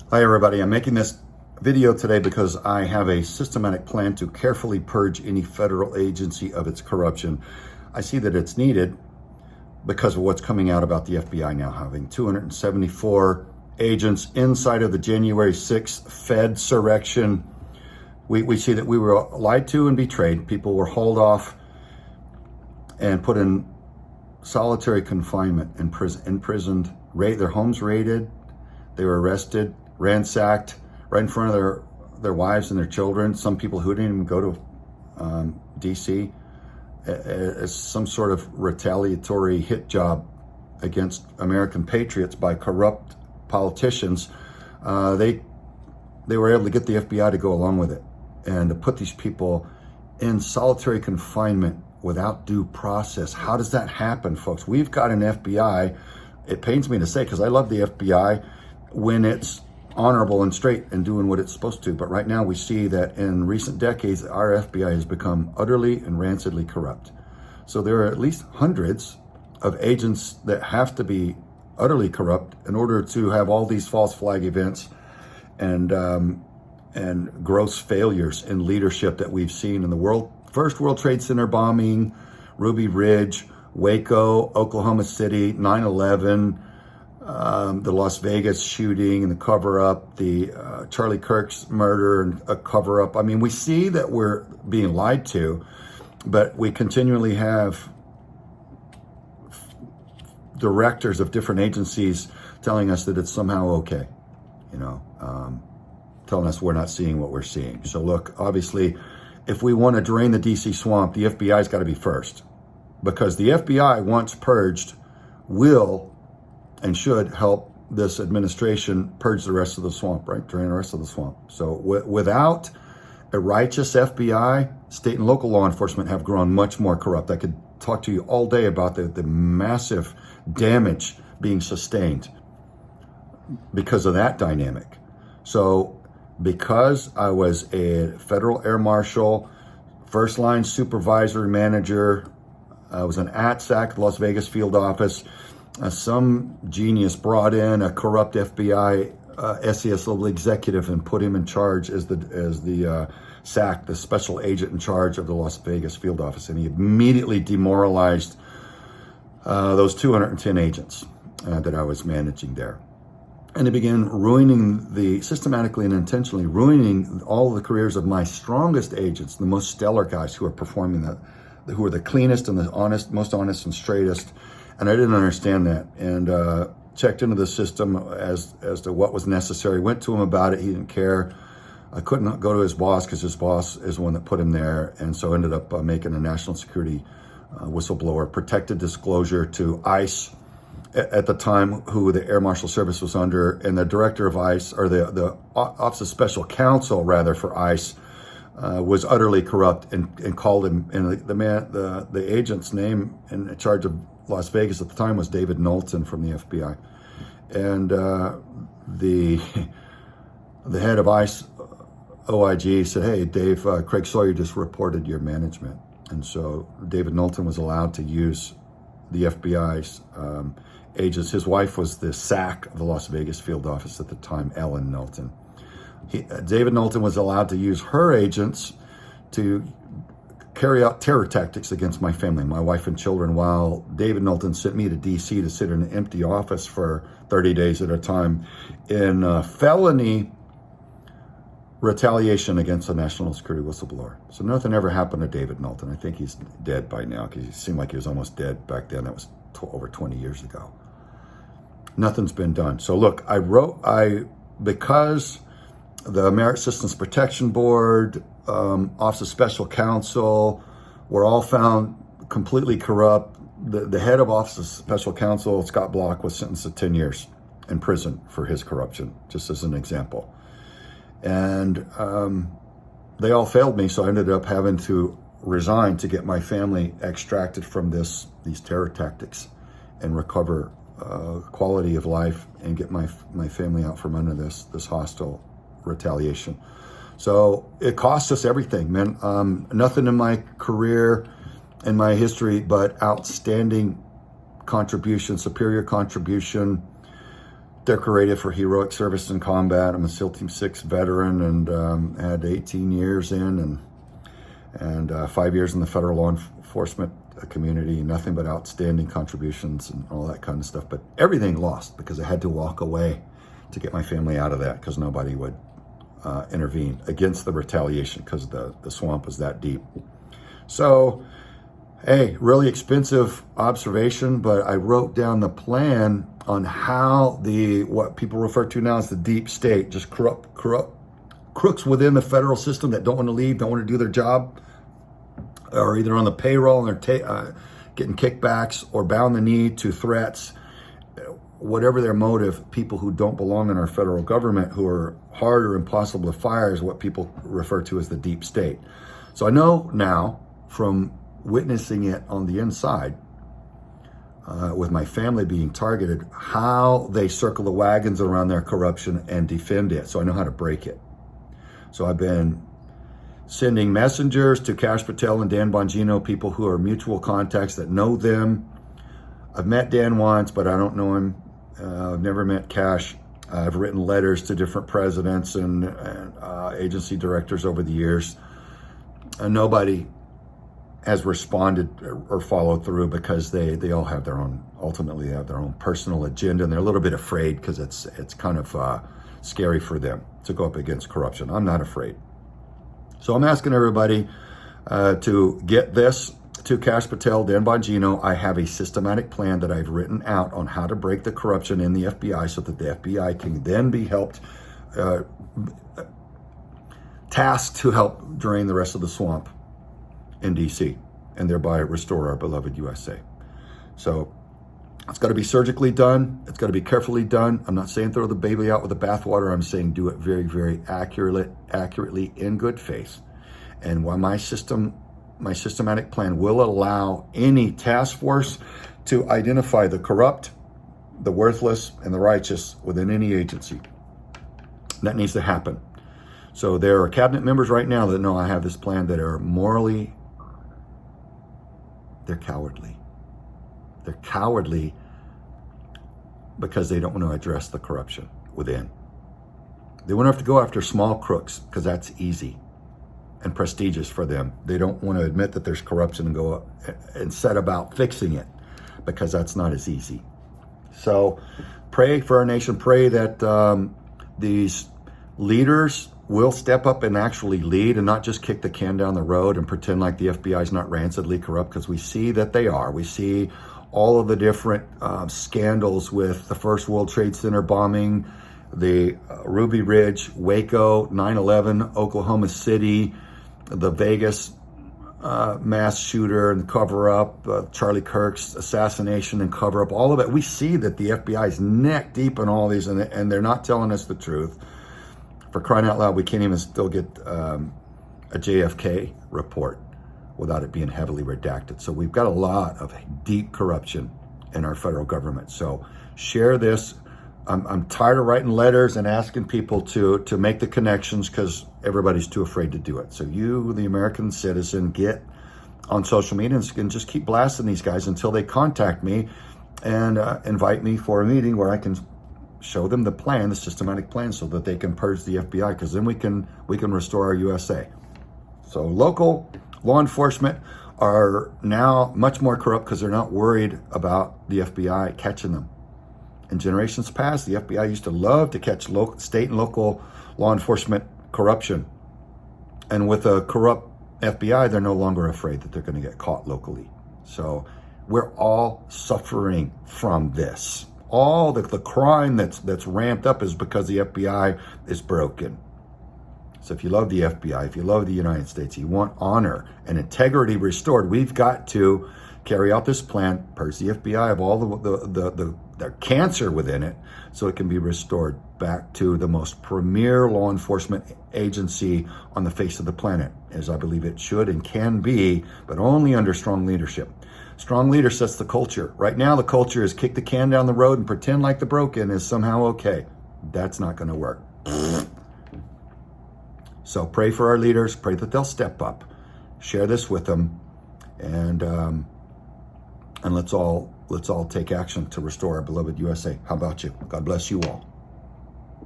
Hi everybody, I'm making this video today because I have a systematic plan to carefully purge any federal agency of its corruption. I see that it's needed because of what's coming out about the FBI now having 274 agents inside of the January 6th Fedsurrection. We see that we were lied to and betrayed. People were hauled off and put in solitary confinement, imprisoned, their homes raided, they were arrested, ransacked right in front of their wives and their children. Some people who didn't even go to DC as some sort of retaliatory hit job against American patriots by corrupt politicians. They were able to get the FBI to go along with it and to put these people in solitary confinement without due process. How does that happen, folks? We've got an FBI. It pains me to say, because I love the FBI when it's honorable and straight and doing what it's supposed to. But right now we see that in recent decades, our FBI has become utterly and rancidly corrupt. So there are at least hundreds of agents that have to be utterly corrupt in order to have all these false flag events and gross failures in leadership that we've seen in the first World Trade Center bombing, Ruby Ridge, Waco, Oklahoma City, 9/11, the Las Vegas shooting and the cover-up, the Charlie Kirk's murder and a cover-up. I mean, we see that we're being lied to, but we continually have directors of different agencies telling us that it's somehow okay, telling us we're not seeing what we're seeing. So look, obviously, if we want to drain the DC swamp, the FBI's got to be first, because the FBI, once purged, will and should help this administration purge the rest of the swamp, right? Drain the rest of the swamp. So without a righteous FBI, state and local law enforcement have grown much more corrupt. I could talk to you all day about the massive damage being sustained because of that dynamic. So because I was a federal air marshal, first line supervisory manager, I was an ATSAC, Las Vegas field office, some genius brought in a corrupt FBI SES level executive and put him in charge as the SAC, the special agent in charge of the Las Vegas field office. And he immediately demoralized those 210 agents that I was managing there. And he began systematically and intentionally ruining all of the careers of my strongest agents, the most stellar guys who are performing who are the cleanest and the most honest and straightest. And I didn't understand that, and checked into the system as to what was necessary. Went to him about it. He didn't care. I couldn't go to his boss because his boss is the one that put him there, and so ended up making a national security whistleblower, protected disclosure to ICE at the time, who the Air Marshal Service was under, and the director of ICE, or the Office of Special Counsel rather for ICE, was utterly corrupt and called him. And the agent's name in charge of Las Vegas at the time was David Knowlton from the FBI. And the head of ICE OIG said, "Hey, Dave, Craig Sawyer just reported your management." And so David Knowlton was allowed to use the FBI's agents. His wife was the SAC of the Las Vegas field office at the time, Ellen Knowlton. David Knowlton was allowed to use her agents to carry out terror tactics against my family, my wife and children, while David Knowlton sent me to DC to sit in an empty office for 30 days at a time in felony retaliation against a national security whistleblower. So nothing ever happened to David Knowlton. I think he's dead by now, because he seemed like he was almost dead back then. That was over 20 years ago. Nothing's been done. So look, because the Merit Systems Protection Board, Office of Special Counsel were all found completely corrupt. The head of Office of Special Counsel, Scott Block, was sentenced to 10 years in prison for his corruption, just as an example. And they all failed me, so I ended up having to resign to get my family extracted from these terror tactics and recover quality of life and get my family out from under this hostile retaliation. So it cost us everything, man. Nothing in my career and my history but outstanding contribution, superior contribution decorated for heroic service in combat. I'm a SEAL Team 6 veteran and had 18 years in and 5 years in the federal law enforcement community. Nothing but outstanding contributions and all that kind of stuff. But everything lost because I had to walk away to get my family out of that because nobody would intervene against the retaliation because the swamp was that deep. So, hey, really expensive observation, but I wrote down the plan on how what people refer to now as the deep state, just crooks within the federal system that don't want to leave, don't want to do their job, or either on the payroll and they're getting kickbacks or bound the knee to threats, whatever their motive. People who don't belong in our federal government, who are hard or impossible to fire, is what people refer to as the deep state. So I know now from witnessing it on the inside, with my family being targeted, how they circle the wagons around their corruption and defend it. So I know how to break it. So I've been sending messengers to Kash Patel and Dan Bongino, people who are mutual contacts that know them. I've met Dan once, but I don't know him. I've never met Kash. I've written letters to different presidents and agency directors over the years. Nobody has responded or followed through because they all have their own, ultimately have their own personal agenda, and they're a little bit afraid because it's kind of scary for them to go up against corruption. I'm not afraid. So I'm asking everybody to get this to Kash Patel, Dan Bongino. I have a systematic plan that I've written out on how to break the corruption in the FBI so that the FBI can then be helped, tasked to help drain the rest of the swamp in DC and thereby restore our beloved USA. So it's got to be surgically done. It's got to be carefully done. I'm not saying throw the baby out with the bathwater. I'm saying do it very, very accurately in good faith. And while my systematic plan will allow any task force to identify the corrupt, the worthless, and the righteous within any agency. That needs to happen. So there are cabinet members right now that know I have this plan that are morally, they're cowardly. They're cowardly because they don't want to address the corruption within. They won't have to go after small crooks because that's easy and prestigious for them. They don't want to admit that there's corruption and go and set about fixing it because that's not as easy. So pray for our nation. Pray that these leaders will step up and actually lead and not just kick the can down the road and pretend like the FBI is not rancidly corrupt, because we see that they are. We see all of the different scandals with the first World Trade Center bombing, the Ruby Ridge, Waco, 9/11, Oklahoma City, the Vegas mass shooter and cover-up, Charlie Kirk's assassination and cover-up, all of it. We see that the FBI is neck deep in all these, and they're not telling us the truth. For crying out loud, we can't even still get a JFK report without it being heavily redacted. So we've got a lot of deep corruption in our federal government. So share this. I'm tired of writing letters and asking people to make the connections because everybody's too afraid to do it. So you, the American citizen, get on social media and just keep blasting these guys until they contact me and invite me for a meeting where I can show them the plan, the systematic plan, so that they can purge the FBI, because then we can restore our USA. So local law enforcement are now much more corrupt because they're not worried about the FBI catching them. In generations past, the FBI used to love to catch state and local law enforcement corruption. And with a corrupt FBI, they're no longer afraid that they're going to get caught locally. So we're all suffering from this. All the crime that's ramped up is because the FBI is broken. So if you love the FBI, if you love the United States, you want honor and integrity restored, we've got to carry out this plan, purge the FBI of all the cancer within it, so it can be restored back to the most premier law enforcement agency on the face of the planet, as I believe it should and can be, but only under strong leadership. Strong leader sets the culture. Right now, the culture is kick the can down the road and pretend like the broken is somehow okay. That's not going to work. So pray for our leaders. Pray that they'll step up. Share this with them. And let's all let's all take action to restore our beloved USA. How about you? God bless you all.